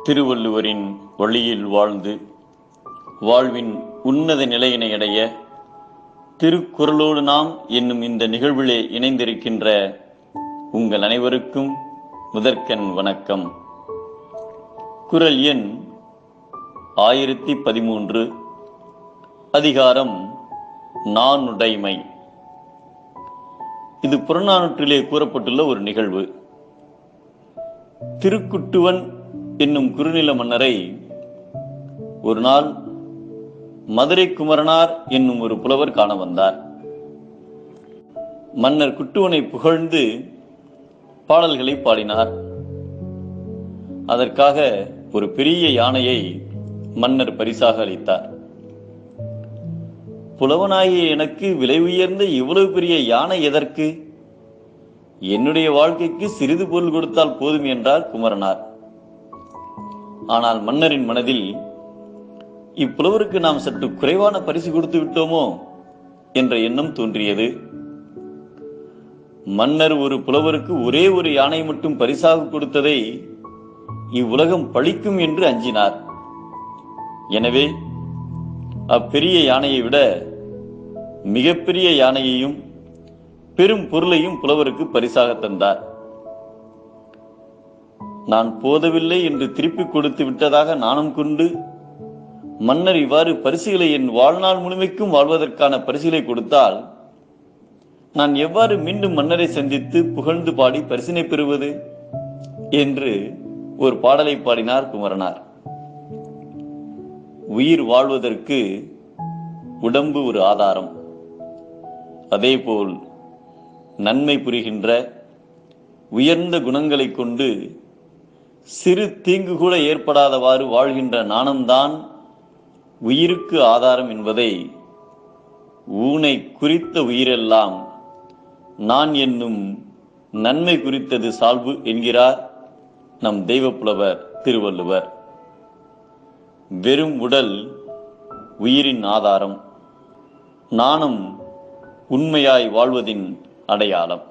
திருவள்ளுவரின் வழியில் வாழ்ந்து வாழ்வின் உன்னத நிலையினை அடைய திருக்குறளோடு நாம் என்னும் இந்த நிகழ்விலே இணைந்திருக்கின்ற உங்கள் அனைவருக்கும் முதற்கண் வணக்கம். குறள் எண் 1013, அதிகாரம் நாணுடைமை. இது புறநானூற்றிலே கூறப்பட்டுள்ள ஒரு நிகழ்வு. திருக்குட்டுவன் என்னும் குறுநில மன்னரை ஒரு நாள் மதுரை குமரனார் என்னும் ஒரு புலவர் காண வந்தார். மன்னர் குட்டுவனை புகழ்ந்து பாடல்களை பாடினார். அதற்காக ஒரு பெரிய யானையை மன்னர் பரிசாக அளித்தார். புலவனாகிய எனக்கு விலை உயர்ந்த இவ்வளவு பெரிய யானை எதற்கு? என்னுடைய வாழ்க்கைக்கு சிறிது பொருள் கொடுத்தால் போதும் என்றார் குமரனார். ஆனால் மன்னரின் மனதில் இப்புலவருக்கு நாம் சற்று குறைவான பரிசு கொடுத்து விட்டோமோ என்ற எண்ணம் தோன்றியது. மன்னர் ஒரு புலவருக்கு ஒரே ஒரு யானை மட்டும் பரிசாக கொடுத்ததை இவ்வுலகம் பழிக்கும் என்று அஞ்சினார். எனவே அப்பெரிய யானையை விட மிகப்பெரிய யானையையும் பெரும் பொருளையும் புலவருக்கு பரிசாக தந்தார். நான் போதவில்லை என்று திருப்பி கொடுத்து விட்டதாக நாணம் கொண்டு மன்னர் இவ்வாறு பரிசுகளை என் வாழ்நாள் முழுமைக்கும் வாழ்வதற்கான பரிசுகளை கொடுத்தால் நான் எவ்வாறு மீண்டும் மன்னரை சந்தித்து புகழ்ந்து பாடி பரிசினை பெறுவது என்று ஒரு பாடலை பாடினார் குமரனார். உயிர் வாழ்வதற்கு உடம்பு ஒரு ஆதாரம். அதேபோல் நன்மை புரிகின்ற உயர்ந்த குணங்களை கொண்டு சிறு தீங்கு கூட ஏற்படாதவாறு வாழ்கின்ற நாணம்தான் உயிருக்கு ஆதாரம் என்பதை ஊனை குறித்த உயிரெல்லாம் நான் என்னும் நன்மை குறித்தது சால்பு என்கிறார் நம் தெய்வப்புலவர் திருவள்ளுவர். வெறும் உடல் உயிரின் ஆதாரம், நாணம் உண்மையாய் வாழ்வதின் அடையாளம்.